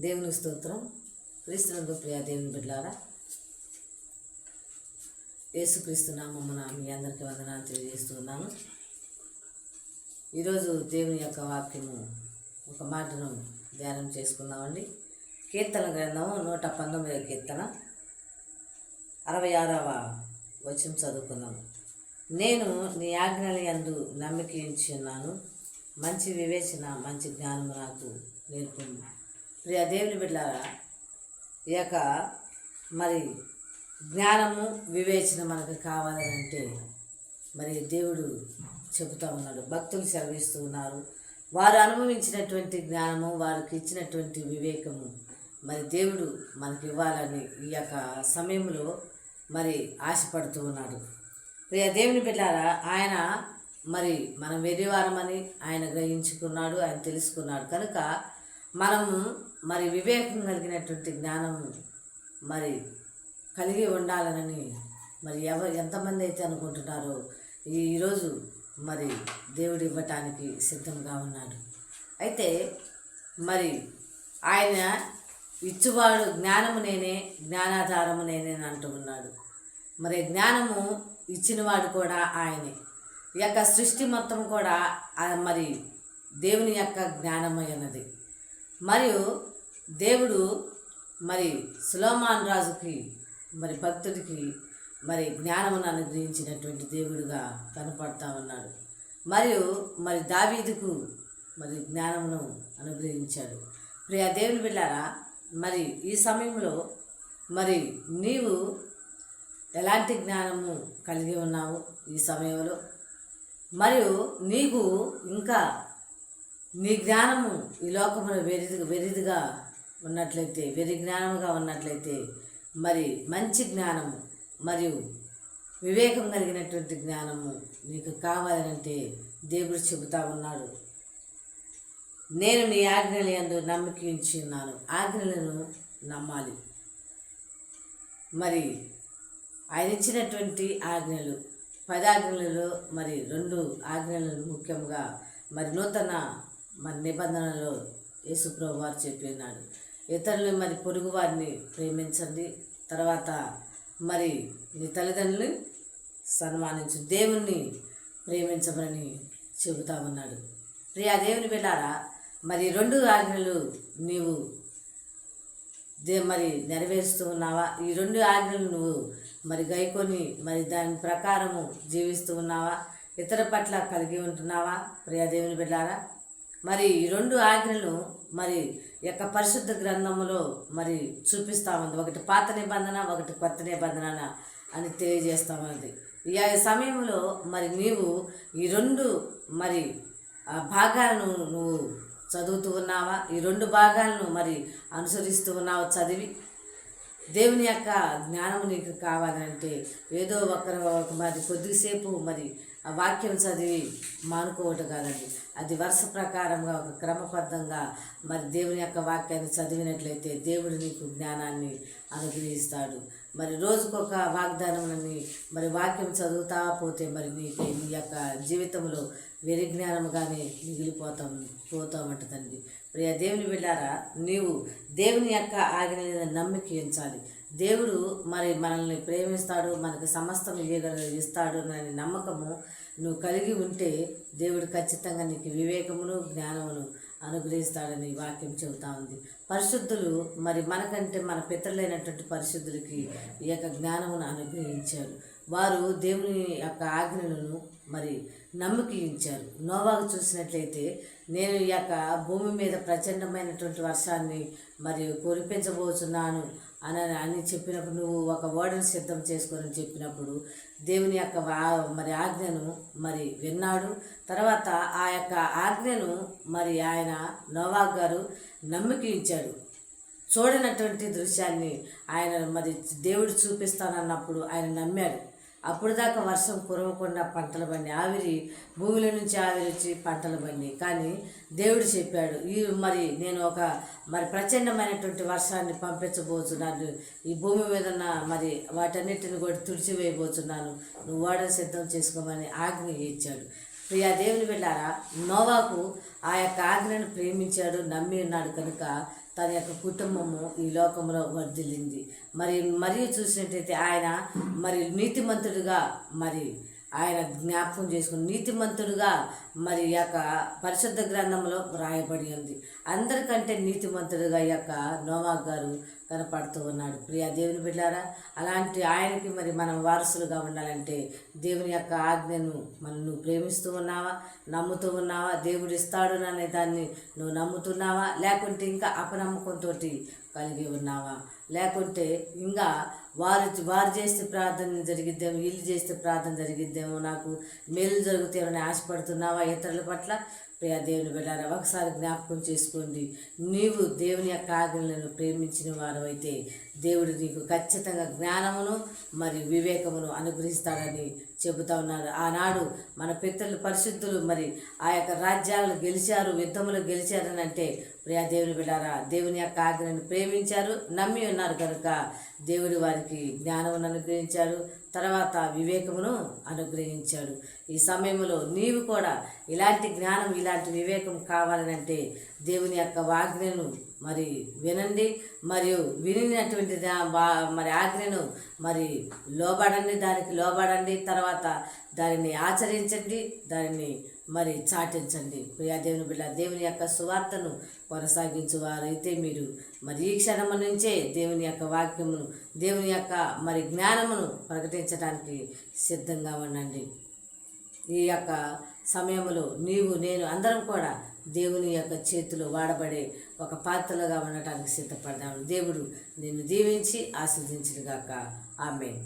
దేవుని స్తోత్రం. క్రీస్తునందు ప్రియ దేవుని బిడ్డలారా, యేసుక్రీస్తు నామమున మీ అందరికీ వందనాలు తెలియజేస్తున్నాను. ఈరోజు దేవుని యొక్క వాక్యము ఒక మాటను ధ్యానం చేసుకుందామండి. కీర్తన గ్రంథము 119వ కీర్తన 66వ వచనం చదువుకుందాము. నేను నీ ఆజ్ఞల యందు నమ్మిక ఉంచి ఉన్నాను, మంచి వివేచన మంచి జ్ఞానము నాకు నేర్పుము. ప్రియ దేవుని బిడ్డలారా, ఈ యొక్క మరి జ్ఞానము వివేచన మనకు కావాలని అంటే మరి దేవుడు చెబుతూ ఉన్నాడు. భక్తులు సెలవిస్తూ ఉన్నారు. వారు అనుభవించినటువంటి జ్ఞానము, వారికి ఇచ్చినటువంటి వివేకము మరి దేవుడు మనకి ఇవ్వాలని ఈ యొక్క సమయంలో మరి ఆశపడుతూ ఉన్నాడు. ప్రియ దేవుని బిడ్డలారా, ఆయన మరి మనం వెర్రివారమని ఆయన గ్రహించుకున్నాడు, ఆయన తెలుసుకున్నాడు. కనుక మనము మరి వివేకం కలిగినటువంటి జ్ఞానము మరి కలిగి ఉండాలని మరి ఎంతమంది అయితే అనుకుంటున్నారో ఈరోజు మరి దేవుడు ఇవ్వటానికి సిద్ధంగా ఉన్నాడు. అయితే మరి ఆయన ఇచ్చువాడు జ్ఞానము నేనే, జ్ఞానాధారము నేనే అని అంటూ ఉన్నాడు. మరి జ్ఞానము ఇచ్చినవాడు కూడా ఆయనే. ఈ యొక్క సృష్టి మొత్తం కూడా మరి దేవుని యొక్క జ్ఞానమైనది. మరియు దేవుడు మరి సులోమాన్ రాజుకి మరి భక్తుడికి మరి జ్ఞానమును అనుగ్రహించినటువంటి దేవుడుగా కనపడతా ఉన్నాడు. మరియు మరి దావీదుకు మరి జ్ఞానమును అనుగ్రహించాడు. ప్రియ దేవుని బిడ్డలారా, మరి ఈ సమయంలో మరి నీవు ఎలాంటి జ్ఞానము కలిగి ఉన్నావు ఈ సమయంలో? మరియు నీకు ఇంకా నీ జ్ఞానము ఈ లోకంలో వెరిదిగా ఉన్నట్లయితే, వెరి జ్ఞానముగా ఉన్నట్లయితే మరి మంచి జ్ఞానము మరియు వివేకం కలిగినటువంటి జ్ఞానము నీకు కావాలంటే దేవుడు చెబుతా ఉన్నాడు. నేను నీ ఆజ్ఞల యందు నమ్మిక ఉంచి ఉన్నాను. ఆజ్ఞలను నమ్మాలి. మరి ఆయన ఇచ్చినటువంటి ఆజ్ఞలు 10 ఆజ్ఞలలో మరి 2 ఆజ్ఞలను ముఖ్యంగా మరి నూతన మరి నిబంధనలో యేసుప్రభు వారు చెప్పి ఉన్నాడు. ఇతరులు మరి పొరుగు వారిని ప్రేమించండి, తర్వాత మరి నీ తల్లిదండ్రులు సన్మానించు, దేవుణ్ణి ప్రేమించమని చెబుతా ఉన్నాడు. ప్రియ దేవుని బిడ్డలారా, మరి 2 ఆజ్ఞలు నీవు మరి నెరవేరుస్తూ ఉన్నావా? ఈ 2 ఆజ్ఞలు నువ్వు మరి గైకొని మరి దాని ప్రకారము జీవిస్తూ ఉన్నావా? ఇతర పట్ల కలిగి ఉంటున్నావా? ప్రియ దేవుని బిడ్డలారా, మరి ఈ 2 ఆజ్ఞలు మరి యొక్క పరిశుద్ధ గ్రంథములో మరి చూపిస్తూ ఉంది. ఒకటి పాత నిబంధన, ఒకటి కొత్త నిబంధన అని తెలియజేస్తామన్నది. ఈ సమయంలో మరి నీవు ఈ 2 మరి భాగాలను నువ్వు చదువుతూ ఉన్నావా? ఈ 2 భాగాలను మరి అనుసరిస్తూ ఉన్నావా? చదివి దేవుని యొక్క జ్ఞానము నీకు కావాలంటే ఏదో మరి కొద్దిసేపు మరి ఆ వాక్యం చదివి మానుకోవటం కాదండి. అది వరుస ప్రకారంగా ఒక క్రమబద్ధంగా మరి దేవుని యొక్క వాక్యాన్ని చదివినట్లయితే దేవుడు నీకు జ్ఞానాన్ని అనుగ్రహిస్తాడు. మరి రోజుకొక వాగ్దానాన్ని మరి వాక్యం చదువుతా పోతే మరి నీకు నీ యొక్క జీవితంలో వెరి జ్ఞానముగానే పోతూ ఉంటుందండి. ప్రియ దేవుని బిడ్డారా, నీవు దేవుని యొక్క ఆజ్ఞల నమ్మిక ఉంచాలి. దేవుడు మరి మనల్ని ప్రేమిస్తాడు, మనకు సమస్తం ఇస్తాడు అనే నమ్మకము నువ్వు కలిగి ఉంటే దేవుడు ఖచ్చితంగా నీకు వివేకమును జ్ఞానమును అనుగ్రహిస్తాడని వాక్యం చెబుతా ఉంది. పరిశుద్ధులు మరి మనకంటే మన పితరులైనటువంటి పరిశుద్ధులకి ఈ యొక్క జ్ఞానమును అనుగ్రహించాడు. వారు దేవుని యొక్క ఆజ్ఞలను మరి నమ్మకించారు. నోవాహు చూసినట్లయితే నేను ఈ యొక్క భూమి మీద ప్రచండమైనటువంటి వర్షాన్ని మరియు కురిపించబోతున్నాను అని చెప్పినప్పుడు, నువ్వు ఒక ఓడను సిద్ధం చేసుకొని చెప్పినప్పుడు దేవుని యొక్క మరి ఆజ్ఞను మరి విన్నాడు. తర్వాత ఆ యొక్క ఆజ్ఞను మరి ఆయన నోవాహు గారు నమ్మకించాడు. చూడనటువంటి దృశ్యాన్ని ఆయన మరి దేవుడు చూపిస్తానన్నప్పుడు ఆయన నమ్మాడు. అప్పుడు దాకా వర్షం కురవకుండా పంటలు పండి, ఆవిరి భూమిలో నుంచి ఆవిరి వచ్చి పంటలు పండి. కానీ దేవుడు చెప్పాడు, మరి నేను ఒక మరి ప్రచండమైనటువంటి వర్షాన్ని పంపించబోతున్నాను, ఈ భూమి మీద ఉన్న మరి వాటన్నిటిని కూడా తుడిచివేయబోతున్నాను, నువ్వు వాడని సిద్ధం చేసుకోమని ఆజ్ఞ ఇచ్చాడు. ప్రియా దేవుని బిడ్డారా, నోవాకు ఆ యొక్క ఆజ్ఞను ప్రేమించాడు, నమ్మి ఉన్నాడు కనుక తన యొక్క కుటుంబము ఈ లోకంలో వర్ధిల్లింది. మరియు చూసినట్టయితే ఆయన నీతిమంతుడిగా ఆయన జ్ఞాపకం చేసుకుని నీతిమంతుడుగా ఈ యొక్క పరిశుద్ధ గ్రంథంలో రాయబడి ఉంది. అందరికంటే నీతిమంతుడుగా ఈ యొక్క నోవా గారు కనపడుతూ ఉన్నాడు. ప్రియా దేవుని బిడ్డారా, అలాంటి ఆయనకి మనం వారసులుగా ఉండాలంటే దేవుని యొక్క ఆజ్ఞను నువ్వు ప్రేమిస్తూ ఉన్నావా, నమ్ముతూ ఉన్నావా? దేవుడు ఇస్తాడు అనే దాన్ని నువ్వు నమ్ముతున్నావా, లేకుంటే ఇంకా అపనమ్మకంతో కలిగి ఉన్నావా? లేకుంటే ఇంకా వారు చేస్తే ప్రార్థన జరిగిద్దేమో, వీళ్ళు చేస్తే ప్రార్థన జరిగిద్దేమో, నాకు మేలు జరుగుతామని ఆశపడుతున్నావా ఇతరుల పట్ల? ప్రియా దేవుని బిడ్డారా, ఒకసారి జ్ఞాపకం చేసుకోండి. నీవు దేవుని యొక్క ఆజ్ఞలను ప్రేమించిన వారు అయితే దేవుడు నీకు ఖచ్చితంగా జ్ఞానమును వివేకమును అనుగ్రహిస్తాడని చెబుతా ఉన్నారు. ఆనాడు మన పితరులు పరిశుద్ధులు ఆ యొక్క రాజ్యాలను గెలిచారు, యుద్ధములు గెలిచారని అంటే ప్రియా దేవుని బిడ్డారా, దేవుని యొక్క ఆజ్ఞను ప్రేమించారు, నమ్మి ఉన్నారు కనుక దేవుడు వారికి జ్ఞానమును అనుగ్రహించాడు, తర్వాత వివేకమును అనుగ్రహించాడు. ఈ సమయంలో నీవు కూడా ఇలాంటి జ్ఞానం, ఇలాంటి వివేకం కావాలనంటే దేవుని యొక్క ఆజ్ఞను వినండి, మరియు వినినటువంటి ఆజ్ఞను లోబడండి, దానికి లోబడండి, తర్వాత దానిని ఆచరించండి, దానిని చాటించండి. ప్రియా దేవుని బిడ్డ, దేవుని యొక్క సువార్తను కొనసాగించువారైతే మీరు ఈ క్షణము నుంచే దేవుని యొక్క వాక్యమును, దేవుని యొక్క జ్ఞానమును ప్రకటించడానికి సిద్ధంగా ఉండండి. ఈ యొక్క సమయంలో నీవు, నేను అందరం కూడా దేవుని యొక్క చేతిలో వాడబడే ఒక పాత్రలుగా ఉండటానికి సిద్ధపడదాము. దేవుడు నిన్ను దీవించి ఆశీర్వదించుగాక. ఆమేన్.